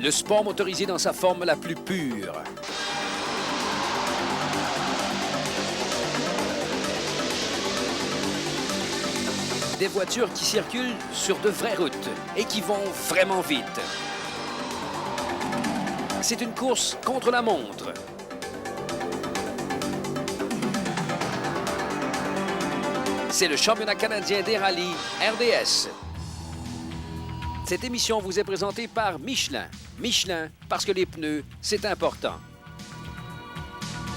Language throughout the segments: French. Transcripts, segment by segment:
Le sport motorisé dans sa forme la plus pure. Des voitures qui circulent sur de vraies routes et qui vont vraiment vite. C'est une course contre la montre. C'est le championnat canadien des rallyes RDS. Cette émission vous est présentée par Michelin. Michelin, parce que les pneus, c'est important.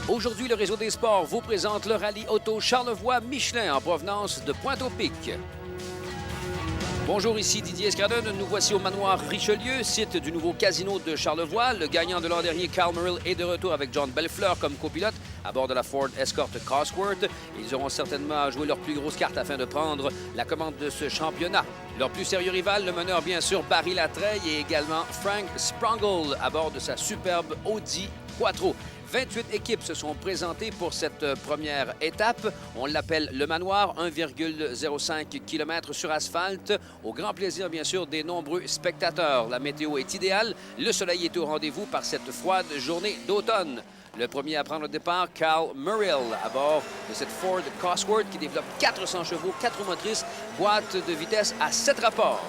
Aujourd'hui, le Réseau des sports vous présente le rallye auto Charlevoix-Michelin en provenance de Pointe-au-Pic. Bonjour, ici Didier Escradon. Nous voici au manoir Richelieu, site du nouveau casino de Charlevoix. Le gagnant de l'an dernier, Kyle Merrill, est de retour avec John Bellefleur comme copilote à bord de la Ford Escort Cosworth. Ils auront certainement à jouer leur plus grosse carte afin de prendre la commande de ce championnat. Leur plus sérieux rival, le meneur bien sûr Barry Latreille et également Frank Sprangel à bord de sa superbe Audi Quattro. 28 équipes se sont présentées pour cette première étape. On l'appelle le manoir, 1,05 km sur asphalte, au grand plaisir, bien sûr, des nombreux spectateurs. La météo est idéale. Le soleil est au rendez-vous par cette froide journée d'automne. Le premier à prendre le départ, Kyle Merrill, à bord de cette Ford Cosworth qui développe 400 chevaux, 4 roues motrices, boîte de vitesse à 7 rapports.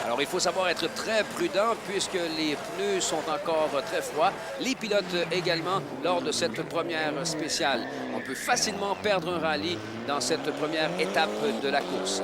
Alors, il faut savoir être très prudent puisque les pneus sont encore très froids. Les pilotes également lors de cette première spéciale. On peut facilement perdre un rallye dans cette première étape de la course.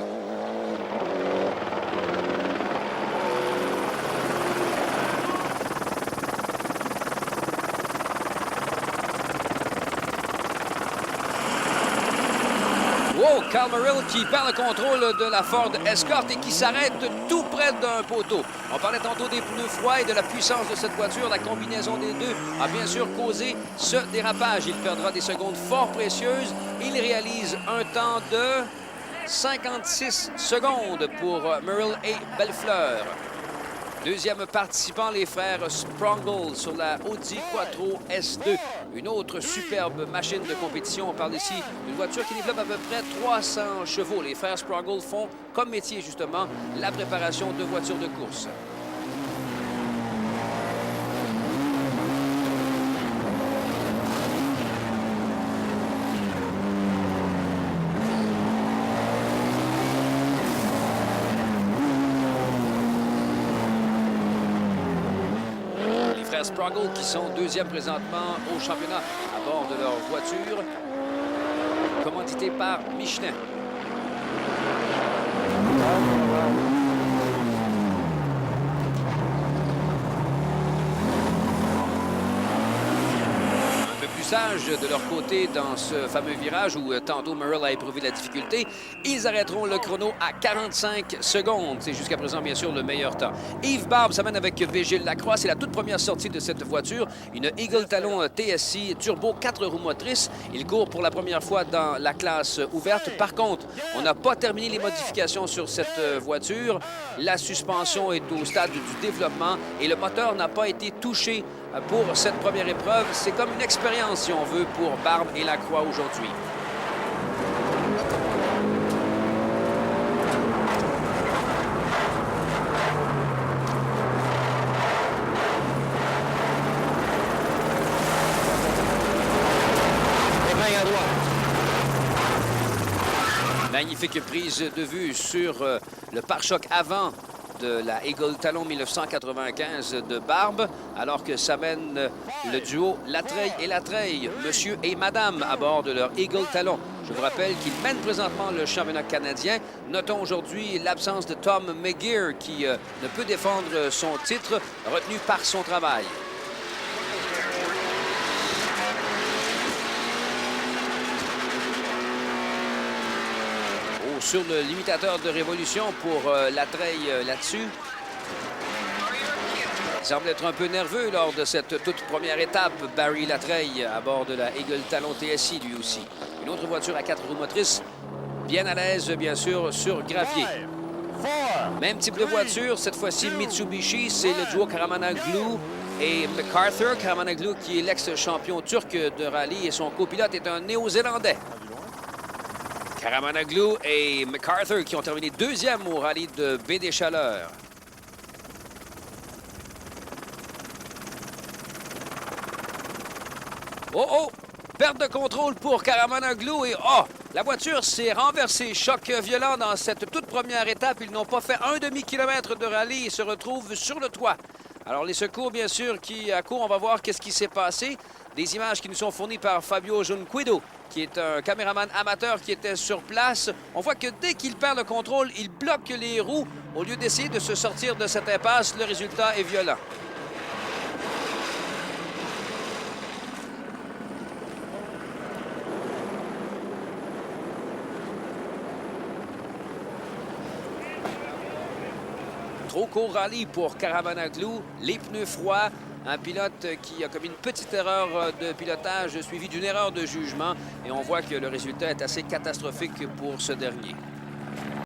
Oh, Kyle Merrill qui perd le contrôle de la Ford Escort et qui s'arrête tout près d'un poteau. On parlait tantôt des pneus froids et de la puissance de cette voiture. La combinaison des deux a bien sûr causé ce dérapage. Il perdra des secondes fort précieuses. Il réalise un temps de 56 secondes pour Merrill et Bellefleur. Deuxième participant, les frères Sprangel sur la Audi Quattro S2. Une autre superbe machine de compétition. On parle ici d'une voiture qui développe à peu près 300 chevaux. Les frères Sprangel font comme métier, justement, la préparation de voitures de course. Sprangel qui sont deuxième présentement au championnat à bord de leur voiture, commanditée par Michelin. Sage de leur côté dans ce fameux virage où tantôt Merrill a éprouvé la difficulté. Ils arrêteront le chrono à 45 secondes. C'est jusqu'à présent, bien sûr, le meilleur temps. Yves Barbe s'amène avec Végile Lacroix. C'est la toute première sortie de cette voiture. Une Eagle Talon TSI Turbo 4 roues motrices. Il court pour la première fois dans la classe ouverte. Par contre, on n'a pas terminé les modifications sur cette voiture. La suspension est au stade du développement et le moteur n'a pas été touché pour cette première épreuve. C'est comme une expérience, si on veut, pour Barbe et Lacroix aujourd'hui. Magnifique prise de vue sur le pare-choc avant de la Eagle Talon 1995 de Barbe, alors que s'amène le duo Latreille et Latreille, monsieur et madame, à bord de leur Eagle Talon. Je vous rappelle qu'ils mènent présentement le championnat canadien. Notons aujourd'hui l'absence de Tom McGear qui ne peut défendre son titre, retenu par son travail. Sur le limitateur de révolution pour Latreille là-dessus. Il semble être un peu nerveux lors de cette toute première étape. Barry Latreille à bord de la Eagle Talon TSI lui aussi. Une autre voiture à 4 roues motrices, bien à l'aise bien sûr sur gravier. Même type de voiture, cette fois-ci Mitsubishi, c'est le duo Karamanoglu et MacArthur. Karamanoglu qui est l'ex-champion turc de rallye et son copilote est un Néo-Zélandais. Karamanoglu et MacArthur qui ont terminé deuxième au rallye de Baie des Chaleurs. Oh, oh! Perte de contrôle pour Karamanoglu et oh! La voiture s'est renversée. Choc violent dans cette toute première étape. Ils n'ont pas fait un demi-kilomètre de rallye et se retrouvent sur le toit. Alors, les secours, bien sûr, qui accourent. On va voir qu'est-ce qui s'est passé. Des images qui nous sont fournies par Fabio Junquedo, qui est un caméraman amateur qui était sur place. On voit que dès qu'il perd le contrôle, il bloque les roues. Au lieu d'essayer de se sortir de cette impasse, le résultat est violent. Trop court rallye pour Karamanoglu, les pneus froids, un pilote qui a commis une petite erreur de pilotage suivie d'une erreur de jugement et on voit que le résultat est assez catastrophique pour ce dernier.